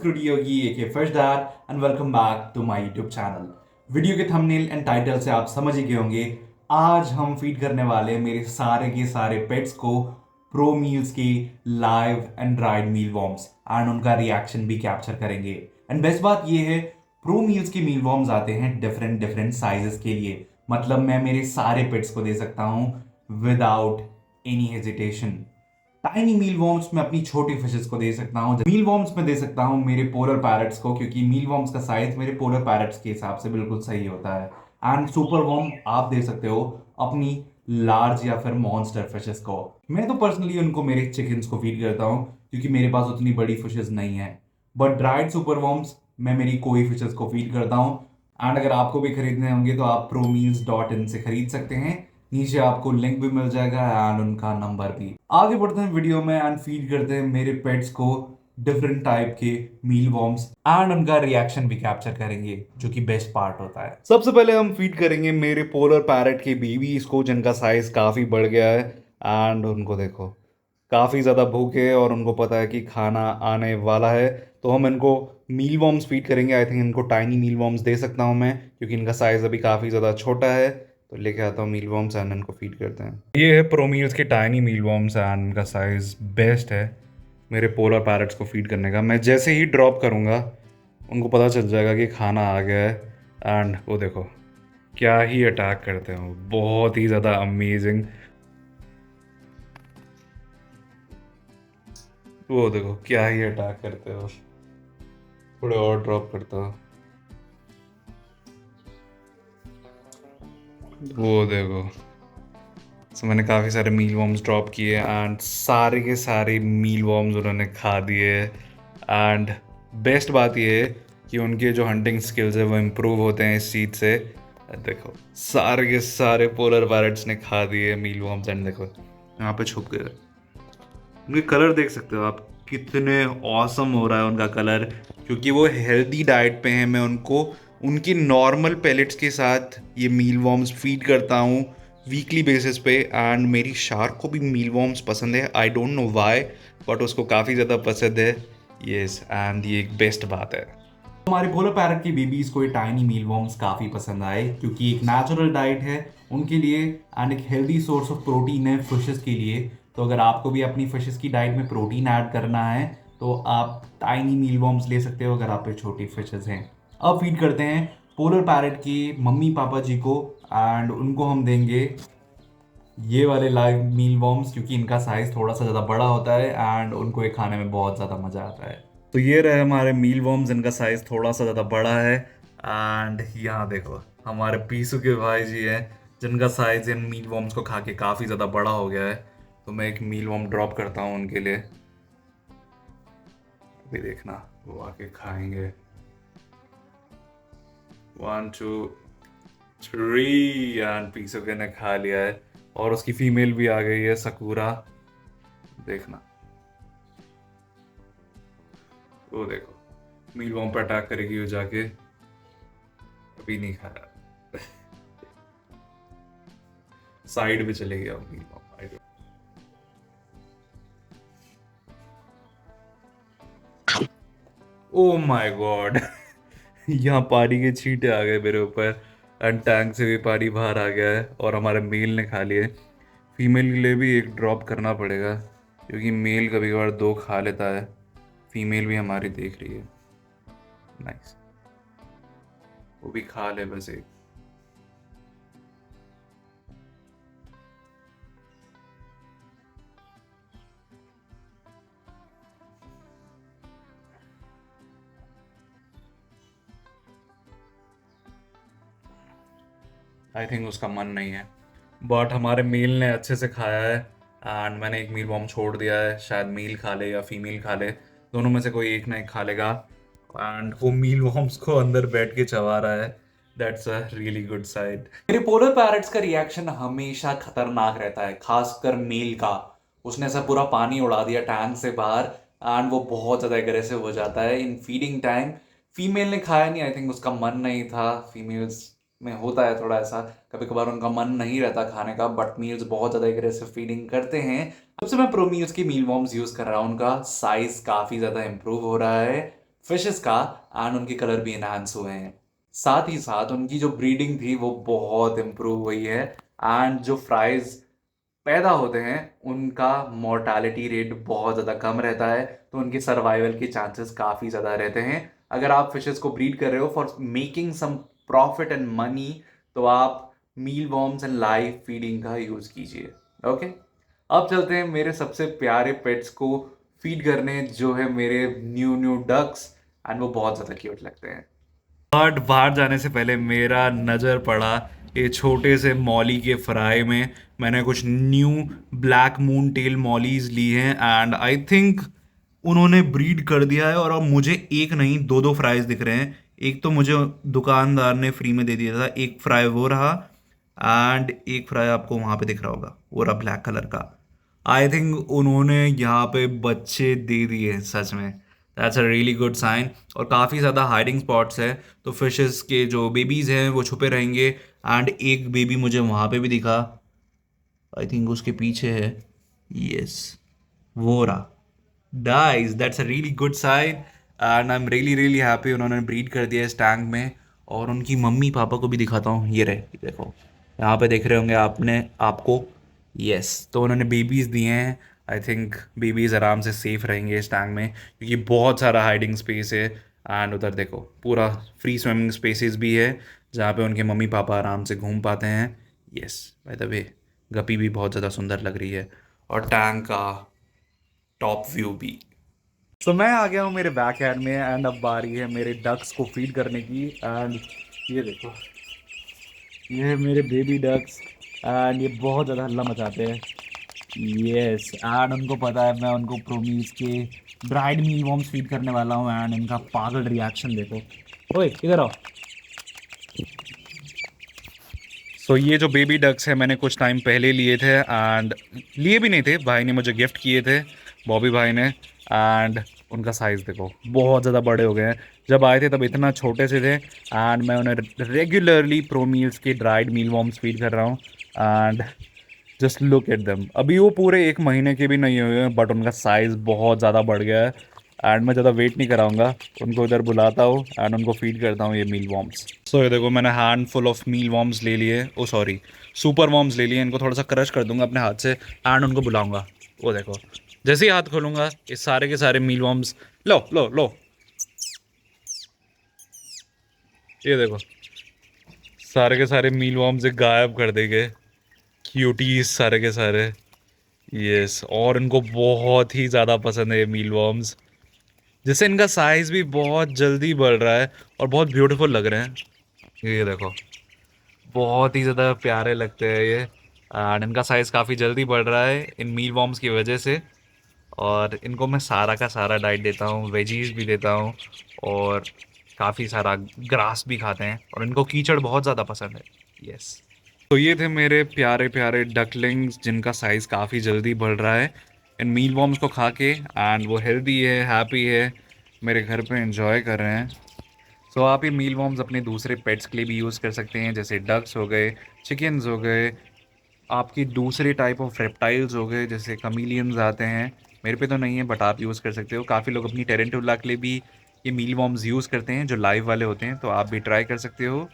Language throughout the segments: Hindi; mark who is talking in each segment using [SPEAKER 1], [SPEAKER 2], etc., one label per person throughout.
[SPEAKER 1] Scrutiny Yogi aka Fish Dad and welcome back to my YouTube channel। Video के थंबनेल एंड टाइटल से आप समझ ही गए होंगे, आज हम फीड करने वाले हैं मेरे सारे के सारे पेट्स को प्रो मील्स के live and dried meal worms एंड उनका रिएक्शन भी कैप्चर करेंगे। एंड बेस्ट बात ये है, प्रो मील्स के मील वॉर्म्स आते हैं डिफरेंट डिफरेंट साइजेस के लिए, मतलब मैं मेरे सारे पेट्स को दे सकता हूँ विदाउट एनी हेजिटेशन। टाइनी मील वॉर्म्स में अपनी छोटी फिशेस को दे सकता हूँ, मील वॉर्म्स में दे सकता हूँ मेरे पोलर पैरट्स को, क्योंकि मील वॉर्म्स का साइज मेरे पोलर पैरट्स के हिसाब से बिल्कुल सही होता है। एंड सुपर वॉर्म आप दे सकते हो अपनी लार्ज या फिर मॉन्स्टर फिशेस को। मैं तो पर्सनली उनको मेरे चिकन्स को फीड करता हूँ क्योंकि मेरे पास उतनी बड़ी फिशेस नहीं है, बट ड्राइड सुपर वॉर्म्स मैं मेरी कोई फिशेस को फीड करता हूँ। एंड अगर आपको भी खरीदने होंगे तो आप promeals.in से खरीद सकते हैं, नीचे आपको लिंक भी मिल जाएगा एंड उनका नंबर भी। आगे बढ़ते हैं वीडियो में एंड फीड करते हैं मेरे पेट्स को डिफरेंट टाइप के मील वॉर्म्स एंड उनका रिएक्शन भी कैप्चर करेंगे, जो कि बेस्ट पार्ट होता है। सबसे पहले हम फीड करेंगे मेरे पोलर पैरट के बेबीज को, जिनका साइज काफी बढ़ गया है एंड उनको देखो काफी ज्यादा भूख है और उनको पता है कि खाना आने वाला है, तो हम इनको मील वॉर्म्स फीड करेंगे। आई थिंक इनको टाइनी मील वॉर्म्स दे सकता हूँ मैं, क्योंकि इनका साइज अभी काफ़ी ज़्यादा छोटा है। तो लेके आता हूँ मील वॉर्म्स एंड इनको फीड करते हैं। ये है प्रोमील्स के टाइनी मील वॉर्म्स एंड इनका साइज बेस्ट है मेरे पोलर पैरट्स को फीड करने का। मैं जैसे ही ड्रॉप करूँगा उनको पता चल जाएगा कि खाना आ गया है एंड वो देखो क्या ही अटैक करते हो, बहुत ही ज़्यादा अमेजिंग। वो देखो क्या ही अटैक करते हो। थोड़े और ड्रॉप करता हूँ, वो देखो। सो मैंने काफ़ी सारे मील वॉर्म्स ड्रॉप किए एंड सारे के सारे मील वॉर्म्स उन्होंने खा दिए। एंड बेस्ट बात ये है कि उनके जो हंटिंग स्किल्स है वो इम्प्रूव होते हैं इस चीज़ से। देखो सारे के सारे पोलर पैरट्स ने खा दिए मील वॉर्म्स एंड देखो यहाँ पे छुप गए। उनके कलर देख सकते हो आप, कितने ऑसम हो रहा है उनका कलर, क्योंकि वो हेल्दी डाइट पे हैं। मैं उनको उनकी नॉर्मल पेलेट्स के साथ ये मील वॉर्म्स फीड करता हूँ वीकली बेसिस पे। एंड मेरी शार्क को भी मील वॉर्म्स पसंद है, I don't know why, but उसको काफ़ी ज़्यादा पसंद है। यस, एंड ये एक बेस्ट बात है। हमारे पोलर पैरट की बेबीज को ये टाइनी मील वॉर्म्स काफ़ी पसंद आए, क्योंकि एक नेचुरल डाइट है उनके लिए एंड एक हेल्दी सोर्स ऑफ प्रोटीन है फिशेस के लिए। तो अगर आपको भी अपनी फिशेस की डाइट में प्रोटीन ऐड करना है तो आप टाइनी मील वॉर्म्स ले सकते हो अगर आप पे छोटी फिशेस हैं। अब फीड करते हैं पोलर पैरट के मम्मी पापा जी को एंड उनको हम देंगे ये वाले लाइव मील वॉर्म्स, क्योंकि इनका साइज थोड़ा सा ज़्यादा बड़ा होता है एंड उनको ये खाने में बहुत ज़्यादा मज़ा आता है। तो ये रहे हमारे मील वॉर्म्स, इनका साइज थोड़ा सा ज़्यादा बड़ा है। एंड यहाँ देखो हमारे पीसू के भाई जी हैं, जिनका साइज इन मील वॉर्म्स को खा के काफ़ी ज़्यादा बड़ा हो गया है। तो मैं एक मील वॉर्म ड्रॉप करता हूँ उनके लिए, अभी देखना वो आके खाएंगे। 1 2 3 एंड पीसू के ने खा लिया है और उसकी फीमेल भी आ गई है सकूरा, देखना। वो देखो मील वॉर्म पे अटैक करेगी वो जाके, अभी नहीं खाया। साइड पे चले गया मील वॉर्म। ओ माय गॉड, यहाँ पानी के छींटे आ गए मेरे ऊपर एंड टैंक से भी पानी बाहर आ गया है और हमारे मेल ने खा लिए। फीमेल के लिए भी एक ड्रॉप करना पड़ेगा, क्योंकि मेल कभी कभार 2 खा लेता है। फीमेल भी हमारी देख रही है, नाइस, वो भी खा ले बस एक। आई थिंक उसका मन नहीं है, बट हमारे मेल ने अच्छे से खाया है एंड मैंने एक मील वॉर्म छोड़ दिया है, शायद मेल खा ले या फीमेल खा ले, दोनों में से कोई एक ना एक खा लेगा। एंड वो मील वॉर्म्स को अंदर बैठ के चबा रहा है, that's a really good side. मेरे पोलर पैरट्स का रिएक्शन हमेशा खतरनाक रहता है, खासकर मेल का। उसने ऐसा पूरा पानी उड़ा दिया टैंक से बाहर एंड वो बहुत ज़्यादा एग्रेसिव हो जाता है इन फीडिंग टाइम। फीमेल ने खाया नहीं, आई थिंक उसका मन नहीं था। फीमेल्स में होता है थोड़ा ऐसा, कभी कभार उनका मन नहीं रहता खाने का, बट मील्स बहुत ज़्यादा एग्रेसिव फीडिंग करते हैं। जब से मैं प्रो मील्स की मील वॉर्म्स यूज़ कर रहा हूँ उनका साइज काफ़ी ज़्यादा इंप्रूव हो रहा है, फिशेस का एंड उनके कलर भी इनहांस हुए हैं। साथ ही साथ उनकी जो ब्रीडिंग थी वो बहुत इम्प्रूव हुई है एंड जो फ्राइज पैदा होते हैं उनका मोर्टालिटी रेट बहुत ज़्यादा कम रहता है, तो उनके सर्वाइवल के चांसेस काफ़ी ज़्यादा रहते हैं। अगर आप फिशेस को ब्रीड कर रहे हो for making some profit and money, तो आप meal worms and live feeding का यूज़ कीजिए। ओके, अब चलते हैं मेरे सबसे प्यारे पेट्स को फीड करने, जो है मेरे न्यू न्यू डक्स, एंड वो बहुत ज़्यादा क्यूट लगते हैं। बट बाहर जाने से पहले मेरा नज़र पड़ा ये छोटे से मॉली के फ्राई में। मैंने कुछ new black moon tail mollies ली हैं एंड आई थिंक उन्होंने ब्रीड कर दिया है, और अब मुझे एक नहीं दो दो फ्राइज दिख रहे हैं। एक तो मुझे दुकानदार ने फ्री में दे दिया था, एक फ्राई वो रहा, एंड एक फ्राई आपको वहाँ पे दिख रहा होगा वो रहा ब्लैक कलर का। आई थिंक उन्होंने यहाँ पे बच्चे दे दिए हैं सच में। That's a really good sign. और काफ़ी ज़्यादा हाइडिंग स्पॉट्स है, तो फिशेस के जो बेबीज़ हैं वो छुपे रहेंगे। एंड एक बेबी मुझे वहाँ पे भी दिखा, आई थिंक उसके पीछे है, यस वो रहा। Dice, that's a really good sign and I am really really happy उन्होंने ब्रीड कर दिया इस टैंक में। और उनकी मम्मी पापा को भी दिखाता हूँ, ये रहे, ये देखो यहाँ पे देख रहे होंगे आपने आपको। यस, तो उन्होंने बेबीज़ दिए हैं। आई थिंक बेबीज़ आराम से सेफ रहेंगे इस टैंक में, क्योंकि बहुत सारा हाइडिंग स्पेस है। एंड उधर देखो पूरा फ्री स्विमिंग स्पेसेस भी है, जहाँ पे उनके मम्मी पापा आराम से घूम पाते हैं। यस, बाय द वे गपी भी बहुत ज़्यादा सुंदर लग रही है, और टैंक का टॉप व्यू भी। तो मैं आ गया हूँ मेरे बैक यार्ड में एंड अब बारी है मेरे डक्स को फीड करने की। एंड ये देखो, ये है मेरे बेबी डक्स एंड ये बहुत ज़्यादा हल्ला मचाते हैं। यस, एंड उनको पता है मैं उनको प्रोमीज के ड्राइड मील वॉर्म्स फीड करने वाला हूँ, एंड इनका पागल रिएक्शन देखो। ओए इधर आओ। सो ये जो बेबी डक्स है मैंने कुछ टाइम पहले लिए थे, एंड लिए भी नहीं थे, भाई ने मुझे गिफ्ट किए थे, बॉबी भाई ने। एंड उनका साइज़ देखो बहुत ज़्यादा बड़े हो गए हैं। जब आए थे तब इतना छोटे से थे, एंड मैं उन्हें रेगुलरली प्रो मील्स के ड्राइड मील वॉर्म्स फीड कर रहा हूँ। And just look at them, अभी वो पूरे एक महीने के भी नहीं हुए हैं, बट उनका साइज़ बहुत ज़्यादा बढ़ गया है। एंड मैं ज़्यादा वेट नहीं कराऊंगा, उनको इधर बुलाता हूँ एंड उनको फीड करता हूँ ये मील वॉर्म्स। सो ये देखो मैंने hand full of meal worms ले लिए, ओ सॉरी सुपर वॉर्म्स ले लिए। इनको थोड़ा सा क्रश कर दूंगा अपने हाथ से एंड उनको बुलाऊंगा। वो देखो जैसे ही हाथ खोलूंगा ये सारे के सारे मील वॉर्म्स, लो लो लो, ये देखो सारे के सारे मील वॉर्म्स गायब कर देंगे, क्यूटीज सारे के सारे। यस, और इनको बहुत ही ज़्यादा पसंद है ये मील वॉर्म्स, जिससे इनका साइज़ भी बहुत जल्दी बढ़ रहा है और बहुत ब्यूटीफुल लग रहे हैं। ये देखो बहुत ही ज़्यादा प्यारे लगते हैं ये, एंड इनका साइज़ काफ़ी जल्दी बढ़ रहा है इन मील वॉर्म्स की वजह से। और इनको मैं सारा का सारा डाइट देता हूँ, वेजीज भी देता हूँ, और काफ़ी सारा ग्रास भी खाते हैं, और इनको कीचड़ बहुत ज़्यादा पसंद है। यस, तो ये थे मेरे प्यारे प्यारे डकलिंग्स जिनका साइज़ काफ़ी जल्दी बढ़ रहा है इन मील वॉर्म्स को खा के, एंड वो हेल्दी है, हैप्पी है, मेरे घर पे एंजॉय कर रहे हैं। सो आप ये मील वॉर्म्स अपने दूसरे पेट्स के लिए भी यूज़ कर सकते हैं, जैसे डक्स हो गए, चिकन्स हो गए, आपके दूसरे टाइप ऑफ रेप्टाइल्स हो गए, जैसे कमीलियंस आते हैं। मेरे पे तो नहीं है बट आप यूज़ कर सकते हो। काफ़ी लोग अपनी टेरेंटुला के लिए भी ये मील वॉर्म्स यूज़ करते हैं जो लाइव वाले होते हैं, तो आप भी ट्राई कर सकते हो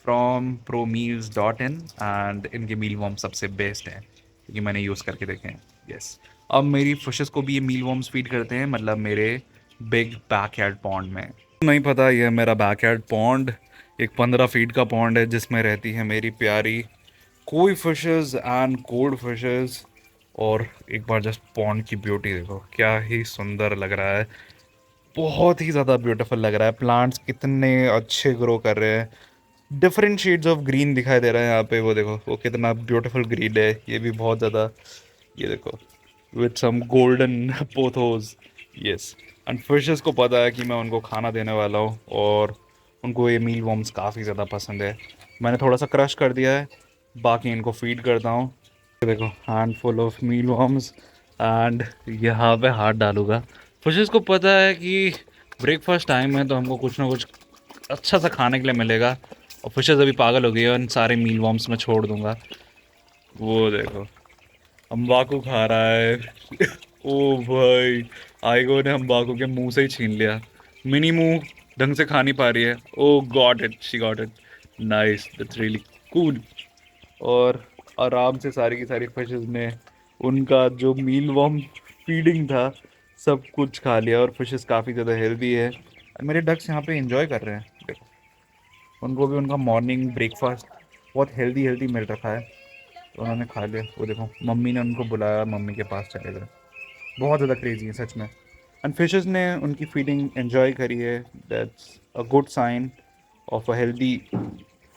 [SPEAKER 1] फ्रॉम promeals.in। एंड इनके मील वॉर्म सबसे बेस्ट हैं क्योंकि मैंने यूज़ करके देखे हैं। यस, अब मेरी फिशेस को भी ये मील वॉर्म्स फीड करते हैं, मतलब मेरे बिग बैकयार्ड पॉन्ड में। नहीं पता, ये मेरा बैकयार्ड पॉन्ड एक 15 फीट का पॉन्ड है जिसमें रहती है मेरी प्यारी कोई फिशेस एंड कोल्ड फिशेस। और एक बार जस्ट पॉन्ड की ब्यूटी देखो, क्या ही सुंदर लग रहा है, बहुत ही ज़्यादा ब्यूटीफुल लग रहा है। प्लांट्स कितने अच्छे ग्रो कर रहे हैं, डिफरेंट शेड्स ऑफ ग्रीन दिखाई दे रहा है यहाँ पे। वो देखो वो कितना ब्यूटीफुल ग्रीन है, ये भी बहुत ज़्यादा, ये देखो with some golden pothos. Yes, and fishes को पता है कि मैं उनको खाना देने वाला हूँ, और उनको ये मील वॉर्म्स काफ़ी ज़्यादा पसंद है। मैंने थोड़ा सा क्रश कर दिया है, बाकी इनको फीड करता हूँ। ये देखो hand full of meal worms, and यहाँ पे हाथ डालूंगा। फिशेस को पता है कि ब्रेकफास्ट टाइम है तो हमको कुछ ना कुछ अच्छा सा खाने के लिए मिलेगा, और फिशेस अभी पागल हो गई है, उन सारे मील वॉर्म्स में छोड़ दूंगा। वो देखो अम्बाकू खा रहा है ओ भाई, आइगो ने अम्बाकू के मुंह से ही छीन लिया। मिनी मुंह ढंग से खा नहीं पा रही है। Oh got it, she got it, nice, that's really cool. और आराम से सारी की सारी फिशेस ने उनका जो मील वॉर्म फीडिंग था सब कुछ खा लिया, और फिशेस काफ़ी ज़्यादा हेल्दी है। और मेरे डक्स यहाँ पे एंजॉय कर रहे हैं, देखो उनको भी उनका मॉर्निंग ब्रेकफास्ट बहुत हेल्दी हेल्दी मिल रखा है, तो उन्होंने खा लिया। वो देखो मम्मी ने उनको बुलाया, मम्मी के पास चले गए। बहुत ज़्यादा क्रेजी है सच में। एंड फिशेस ने उनकी फीडिंग एंजॉय करी है, that's a good sign of a healthy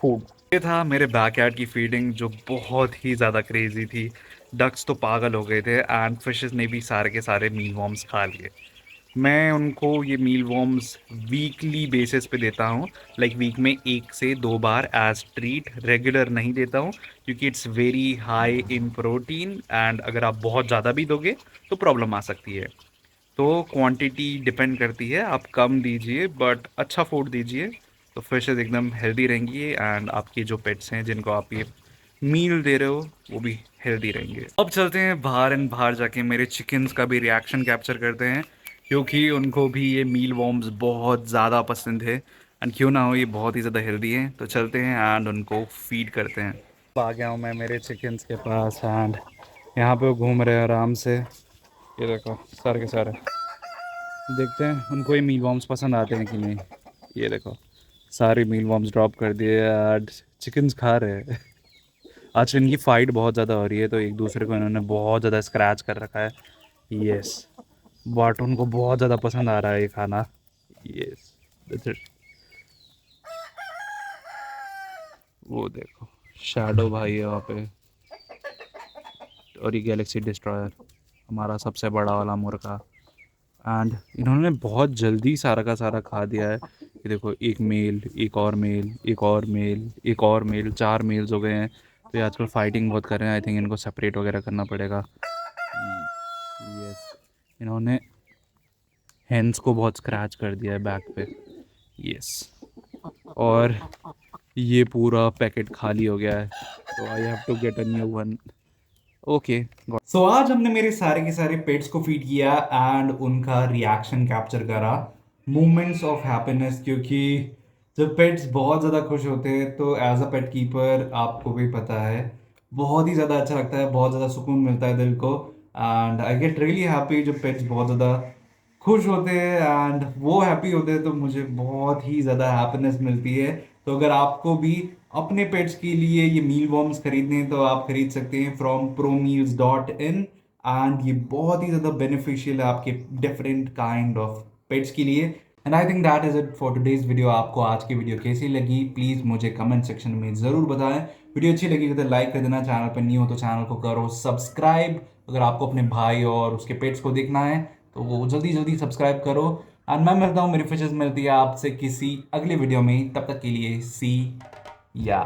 [SPEAKER 1] food. ये था मेरे बैकयार्ड की फीडिंग जो बहुत ही ज़्यादा क्रेजी थी। डक्स तो पागल हो गए थे एंड फिशेस ने भी सारे के सारे मील वॉर्म्स खा लिए। मैं उनको ये मील वॉर्म्स वीकली बेसिस पे देता हूँ, लाइक वीक में 1 से 2 बार एज ट्रीट, रेगुलर नहीं देता हूँ क्योंकि it's very high in protein and अगर आप बहुत ज़्यादा भी दोगे तो प्रॉब्लम आ सकती है। तो क्वांटिटी डिपेंड करती है, आप कम दीजिए बट अच्छा फूड दीजिए, तो फिशेज एकदम हेल्दी रहेंगी एंड आपके जो पेट्स हैं जिनको आप ये मील दे रहे हो वो भी हेल्दी रहेंगे। अब चलते हैं बाहर एंड बाहर जाके मेरे चिकन्स का भी रिएक्शन कैप्चर करते हैं, क्योंकि उनको भी ये मील वॉर्म्स बहुत ज़्यादा पसंद है एंड क्यों ना हो ये बहुत ही ज़्यादा हेल्दी है। तो चलते हैं एंड उनको फीड करते हैं। अब आ गया हूँ मैं मेरे चिकन्स के पास एंड यहाँ पे वो घूम रहे हैं आराम से। ये देखो सारे के सारे, देखते हैं उनको ये मील वॉर्म्स पसंद आते हैं कि नहीं। ये देखो सारे मील वॉर्म्स ड्रॉप कर दिए एंड चिकन्स खा रहे हैं। आज इनकी फाइट बहुत ज़्यादा हो रही है, तो एक दूसरे को इन्होंने बहुत ज़्यादा स्क्रैच कर रखा है। यस, बट उनको बहुत ज़्यादा पसंद आ रहा है ये खाना। Yes, that's it. वो देखो शैडो भाई है वहाँ पे, और ये गैलेक्सी डिस्ट्रॉयर हमारा सबसे बड़ा वाला मुर्गा। एंड इन्होंने बहुत जल्दी सारा का सारा खा दिया है। ये देखो एक मेल, एक और मेल, एक और मेल, एक और मेल, 4 मेल्स हो गए हैं। तो ये आजकल फाइटिंग बहुत कर रहे हैं, आई थिंक इनको सेपरेट वगैरह करना पड़ेगा। यस, इन्होंने हेंस को बहुत स्क्रैच कर दिया है बैक पे। यस, और ये पूरा पैकेट खाली हो गया है, तो I have to get a new one. Okay, so आज हमने मेरे सारे के सारे पेट्स को फीड किया एंड उनका रिएक्शन कैप्चर करा, मोमेंट्स ऑफ हैप्पीनेस, क्योंकि जब पेट्स बहुत ज़्यादा खुश होते हैं तो एज अ पेट कीपर आपको भी पता है बहुत ही ज़्यादा अच्छा लगता है, बहुत ज़्यादा सुकून मिलता है दिल को। And I get really happy जब पेट्स बहुत ज़्यादा खुश होते हैं एंड वो हैप्पी होते हैं, तो मुझे बहुत ही ज़्यादा हैप्पीनेस मिलती है। तो अगर आपको भी अपने पेट्स के लिए ये मील वॉर्म्स खरीदने हैं तो आप खरीद सकते हैं फ्रॉम promeals.in, एंड ये बहुत ही ज़्यादा बेनिफिशियल है आपके डिफरेंट काइंड ऑफ पेट्स के लिए। And I think that is it for today's video. आपको आज की वीडियो कैसी लगी प्लीज़ मुझे कमेंट सेक्शन में ज़रूर बताएं। वीडियो अच्छी लगी तो लाइक कर देना, चैनल पर नहीं हो तो चैनल को करो सब्सक्राइब। अगर आपको अपने भाई और उसके पेट्स को देखना है तो वो जल्दी जल्दी सब्सक्राइब करो। एंड मैं मिलता हूँ, मेरी फिशेस मिलती है आपसे किसी अगले वीडियो में, तब तक के लिए सी या।